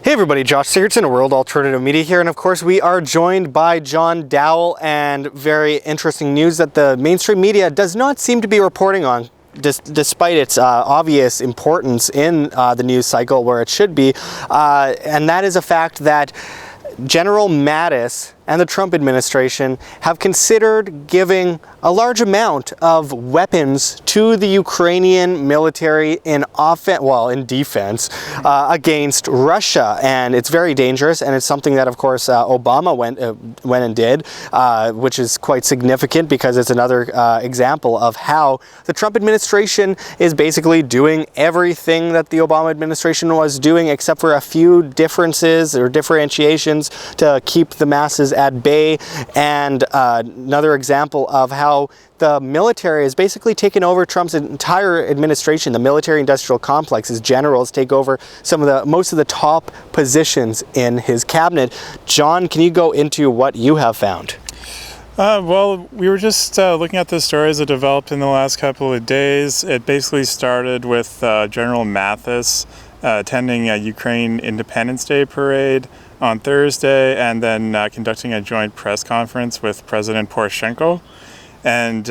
Hey everybody, Josh Sigurdson of World Alternative Media here, and of course we are joined by John Doull, and very interesting news that the mainstream media does not seem to be reporting on, despite its obvious importance in the news cycle where it should be, and that is a fact that General Mattis and the Trump administration have considered giving a large amount of weapons to the Ukrainian military in defense against Russia, and it's very dangerous, and it's something that of course Obama went and did, which is quite significant because it's another example of how the Trump administration is basically doing everything that the Obama administration was doing, except for a few differences or differentiations to keep the masses at bay. And another example of how the military has basically taken over Trump's entire administration. The military-industrial complex, his generals take over most of the top positions in his cabinet. John, can you go into what you have found? Well, we were just looking at the stories that developed in the last couple of days. It basically started with General Mattis attending a Ukraine Independence Day parade on Thursday, and then conducting a joint press conference with President Poroshenko. And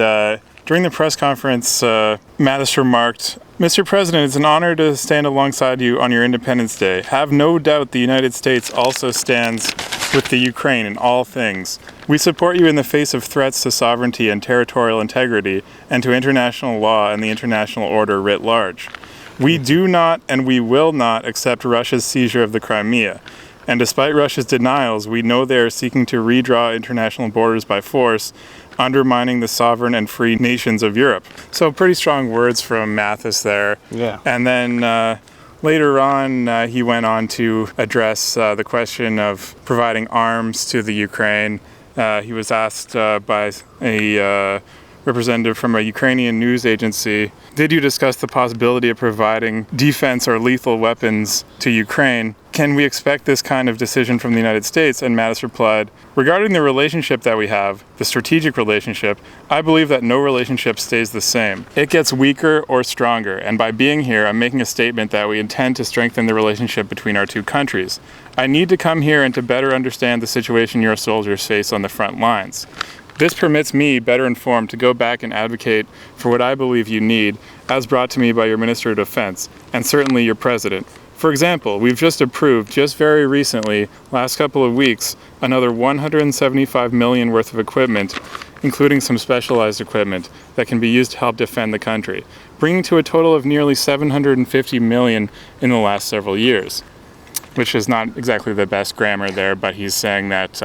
during the press conference, Mattis remarked, "Mr. President, it's an honor to stand alongside you on your Independence Day. Have no doubt the United States also stands with the Ukraine in all things. We support you in the face of threats to sovereignty and territorial integrity, and to international law and the international order writ large. We do not and we will not accept Russia's seizure of the Crimea. And despite Russia's denials, we know they are seeking to redraw international borders by force, undermining the sovereign and free nations of Europe." So pretty strong words from Mattis there. Yeah. And then later on, he went on to address the question of providing arms to the Ukraine. He was asked by a representative from a Ukrainian news agency, "Did you discuss the possibility of providing defense or lethal weapons to Ukraine? Can we expect this kind of decision from the United States?" And Mattis replied, "Regarding the relationship that we have, the strategic relationship, I believe that no relationship stays the same. It gets weaker or stronger, and by being here, I'm making a statement that we intend to strengthen the relationship between our two countries. I need to come here and to better understand the situation your soldiers face on the front lines. This permits me, better informed, to go back and advocate for what I believe you need, as brought to me by your Minister of Defense, and certainly your President. For example, we've just approved, just very recently, last couple of weeks, another $175 million worth of equipment, including some specialized equipment that can be used to help defend the country, bringing to a total of nearly $750 million in the last several years." Which is not exactly the best grammar there, but he's saying that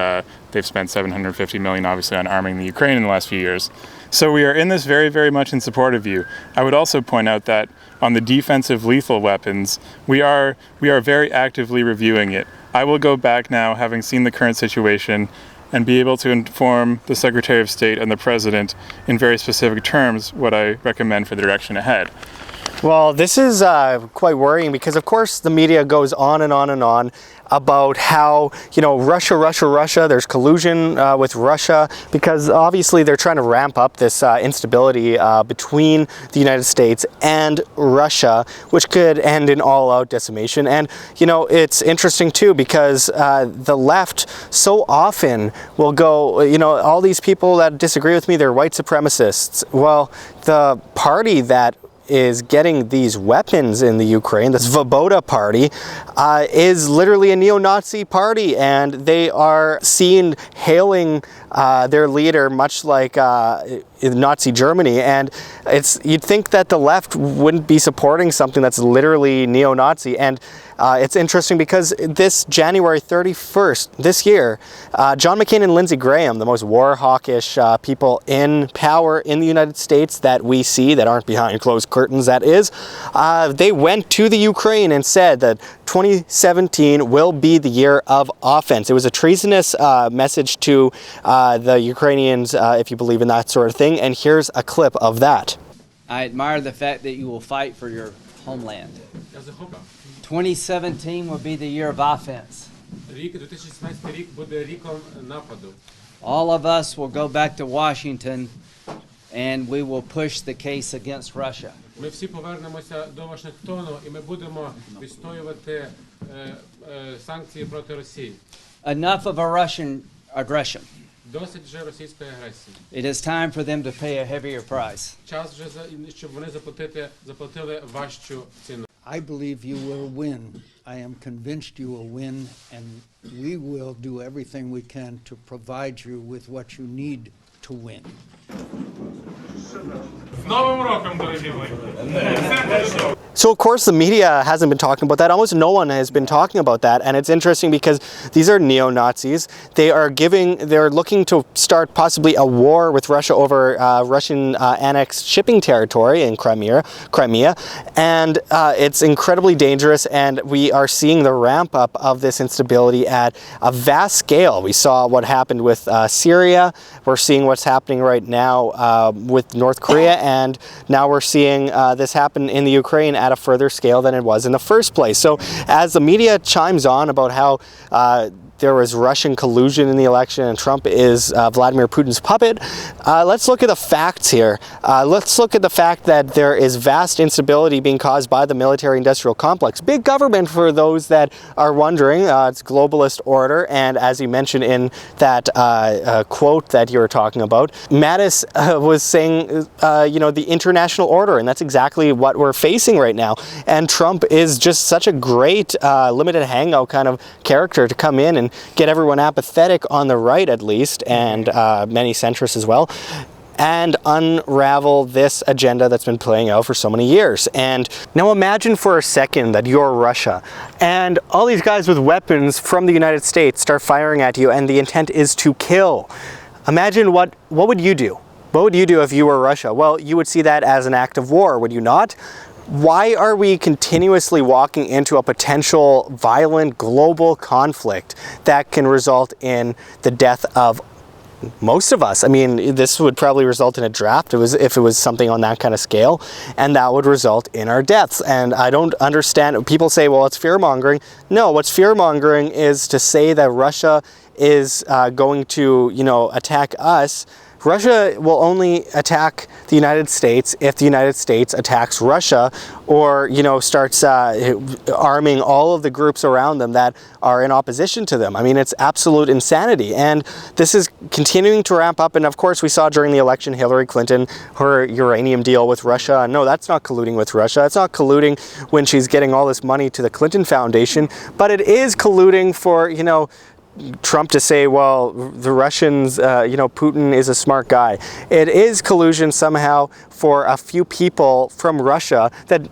they've spent $750 million, obviously, on arming the Ukraine in the last few years. So we are in this very, very much in support of you. I would also point out that on the defensive lethal weapons, we are very actively reviewing it. I will go back now, having seen the current situation, and be able to inform the Secretary of State and the President in very specific terms what I recommend for the direction ahead. Well, this is quite worrying because, of course, the media goes on and on and on about how, Russia, there's collusion with Russia, because obviously they're trying to ramp up this instability between the United States and Russia, which could end in all-out decimation. And, it's interesting, too, because the left so often will go, all these people that disagree with me, they're white supremacists. Well, the party that is getting these weapons in the Ukraine, the Svoboda Party, is literally a neo-Nazi party, and they are seen hailing their leader much like in Nazi Germany. And you'd think that the left wouldn't be supporting something that's literally neo-Nazi. And it's interesting because this January 31st, this year, John McCain and Lindsey Graham, the most war hawkish people in power in the United States that we see, that aren't behind closed curtains, that is, they went to the Ukraine and said that 2017 will be the year of offense. It was a treasonous message to the Ukrainians, if you believe in that sort of thing. And here's a clip of that. "I admire the fact that you will fight for your homeland. 2017 will be the year of offense. All of us will go back to Washington and we will push the case against Russia. Ми всі повернемося до Вашингтону і ми будемо відстоювати санкції проти Росії. Enough of a Russian aggression. Досить вже російської агресії. It is time for them to pay a heavier price. Час вже щоб вони заплатили важчу ціну. I believe you will win. I am convinced you will win, and we will do everything we can to provide you with what you need to win. So of course the media hasn't been talking about that. Almost no one has been talking about that, and it's interesting because these are neo-Nazis. They're looking to start possibly a war with Russia over Russian annexed shipping territory in Crimea, and it's incredibly dangerous. And we are seeing the ramp up of this instability at a vast scale. We saw what happened with Syria. We're seeing what's happening right now with North Korea, and now we're seeing this happen in the Ukraine at a further scale than it was in the first place. So as the media chimes on about how there was Russian collusion in the election and Trump is Vladimir Putin's puppet, let's look at the facts here. Let's look at the fact that there is vast instability being caused by the military-industrial complex. Big government, for those that are wondering. It's globalist order, and as you mentioned in that quote that you were talking about, Mattis was saying, the international order, and that's exactly what we're facing right now. And Trump is just such a great limited hangout kind of character to come in and get everyone apathetic on the right, at least, and many centrists as well, and unravel this agenda that's been playing out for so many years. And now imagine for a second that you're Russia, and all these guys with weapons from the United States start firing at you, and the intent is to kill. Imagine what would you do? What would you do if you were Russia? Well, you would see that as an act of war, would you not? Why are we continuously walking into a potential violent global conflict that can result in the death of most of us? I mean, this would probably result in a draft if it was something on that kind of scale, and that would result in our deaths. And I don't understand. People say, well, it's fear-mongering. No, what's fear-mongering is to say that Russia is going to, attack us. Russia will only attack the United States if the United States attacks Russia, or starts arming all of the groups around them that are in opposition to them. I mean, it's absolute insanity, and this is continuing to ramp up. And of course, we saw during the election Hillary Clinton, her uranium deal with Russia. No, that's not colluding with Russia. It's not colluding when she's getting all this money to the Clinton Foundation, but it is colluding for Trump to say, well, the Russians, Putin is a smart guy. It is collusion somehow for a few people from Russia that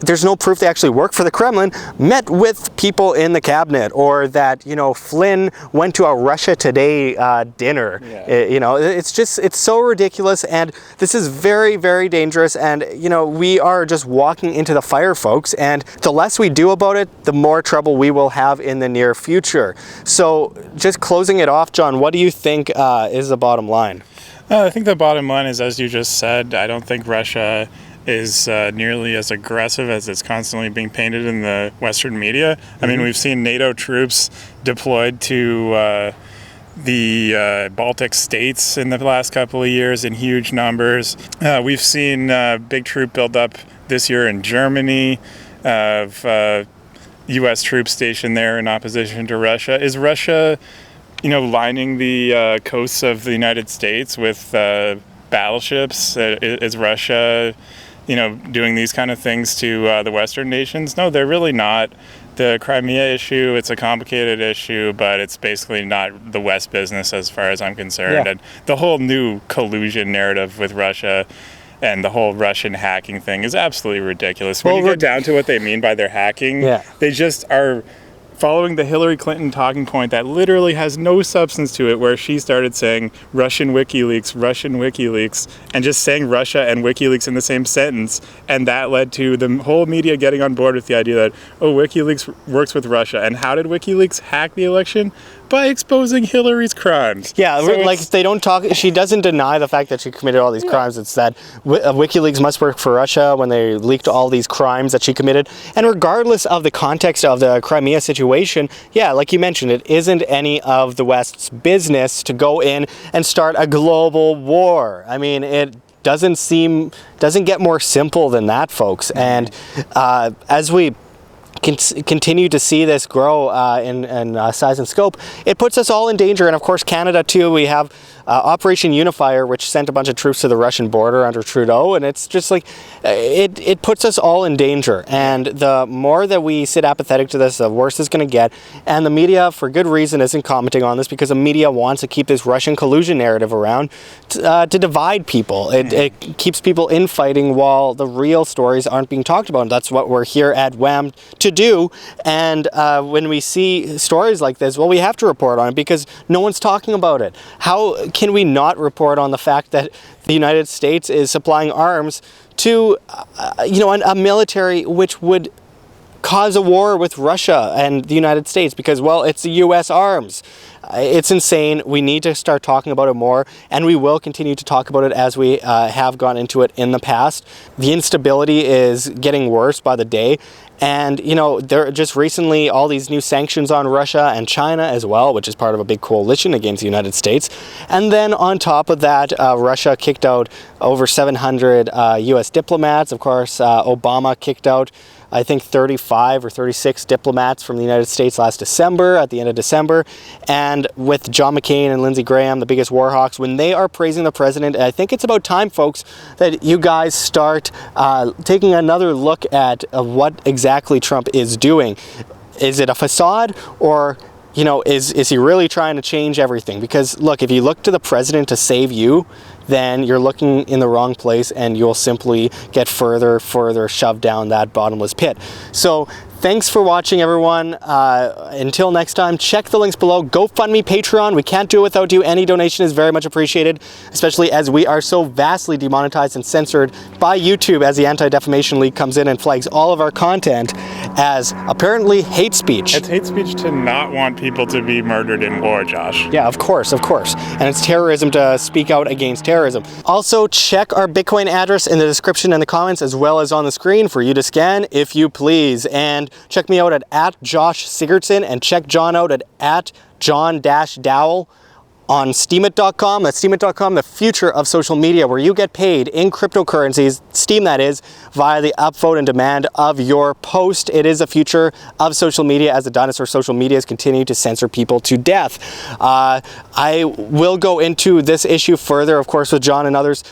there's no proof they actually work for the Kremlin, met with people in the cabinet, or that, you know, Flynn went to a Russia Today dinner. Yeah. You know, it's so ridiculous, and this is very, very dangerous, and, you know, we are just walking into the fire, folks, and the less we do about it, the more trouble we will have in the near future. So just closing it off, John, what do you think is the bottom line? I think the bottom line is, as you just said, I don't think Russia is nearly as aggressive as it's constantly being painted in the Western media. I mean, we've seen NATO troops deployed to the Baltic states in the last couple of years in huge numbers. We've seen big troop buildup this year in Germany of U.S. troops stationed there in opposition to Russia. Is Russia, you know, lining the coasts of the United States with battleships? Is Russia, you know, doing these kind of things to the Western nations? No, they're really not. The Crimea issue, it's a complicated issue, but it's basically not the West business as far as I'm concerned. Yeah. And the whole new collusion narrative with Russia and the whole Russian hacking thing is absolutely ridiculous. When you get down to what they mean by their hacking, they just are following the Hillary Clinton talking point that literally has no substance to it, where she started saying Russian WikiLeaks, and just saying Russia and WikiLeaks in the same sentence, and that led to the whole media getting on board with the idea that, oh, WikiLeaks works with Russia. And how did WikiLeaks hack the election? By exposing Hillary's crimes. Yeah, so like they don't talk, she doesn't deny the fact that she committed all these crimes. It's that WikiLeaks must work for Russia when they leaked all these crimes that she committed. And regardless of the context of the Crimea situation, yeah, like you mentioned, it isn't any of the West's business to go in and start a global war. I mean, doesn't get more simple than that, folks. And as we continue to see this grow in size and scope, it puts us all in danger. And of course, Canada too. We have Operation Unifier, which sent a bunch of troops to the Russian border under Trudeau, and it's just like it puts us all in danger. And the more that we sit apathetic to this, the worse it's going to get. And the media, for good reason, isn't commenting on this, because the media wants to keep this Russian collusion narrative around to divide people. It keeps people infighting while the real stories aren't being talked about. And that's what we're here at WHAM to do. And when we see stories like this, well, we have to report on it, because no one's talking about it. How can we not report on the fact that the United States is supplying arms to a military which would cause a war with Russia and the United States, because, well, it's the US arms? It's insane. We need to start talking about it more, and we will continue to talk about it as we have gone into it in the past. The instability is getting worse by the day. And, there are just recently all these new sanctions on Russia and China as well, which is part of a big coalition against the United States. And then on top of that, Russia kicked out over 700 US diplomats. Of course, Obama kicked out, I think, 35 or 36 diplomats from the United States last December, at the end of December. And with John McCain and Lindsey Graham, the biggest war hawks, when they are praising the president, I think it's about time, folks, that you guys start taking another look at what exactly Trump is doing. Is it a facade, or is he really trying to change everything? Because look, if you look to the president to save you, then you're looking in the wrong place, and you'll simply get further shoved down that bottomless pit. So thanks for watching, everyone. Until next time, check the links below. GoFundMe, Patreon. We can't do it without you. Any donation is very much appreciated, especially as we are so vastly demonetized and censored by YouTube, as the Anti-Defamation League comes in and flags all of our content as apparently hate speech. It's hate speech to not want people to be murdered in war, Josh. Yeah, of course. And it's terrorism to speak out against terrorism. Also, check our Bitcoin address in the description and the comments, as well as on the screen for you to scan, if you please. And check me out at Josh Sigurdson, and check John out at John-Doull on Steemit.com. That's Steemit.com, the future of social media, where you get paid in cryptocurrencies, Steem that is, via the upvote and demand of your post. It is the future of social media, as the dinosaur social medias continue to censor people to death. I will go into this issue further, of course, with John and others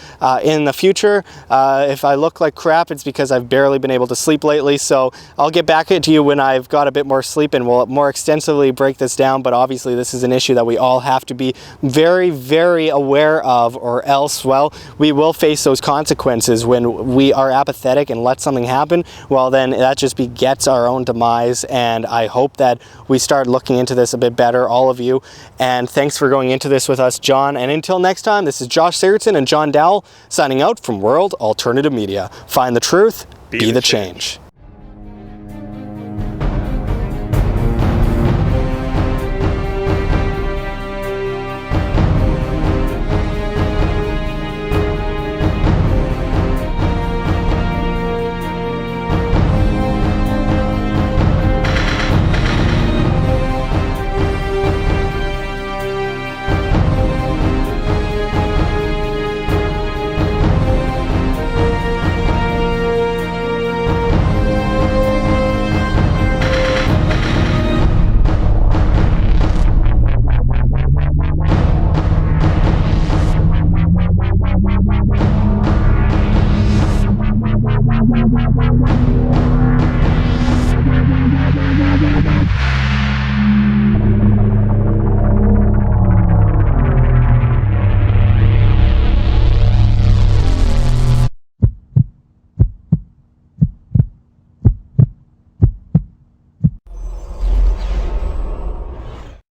in the future. If I look like crap, it's because I've barely been able to sleep lately, so I'll get back to you when I've got a bit more sleep, and we'll more extensively break this down. But obviously this is an issue that we all have to be very, very aware of, or else, well, we will face those consequences when we are apathetic and let something happen. Well, then that just begets our own demise, and I hope that we start looking into this a bit better, all of you. And thanks for going into this with us, John. And until next time, this is Josh Sigurdson and John Doull signing out from World Alternative Media. Find the truth, be the change.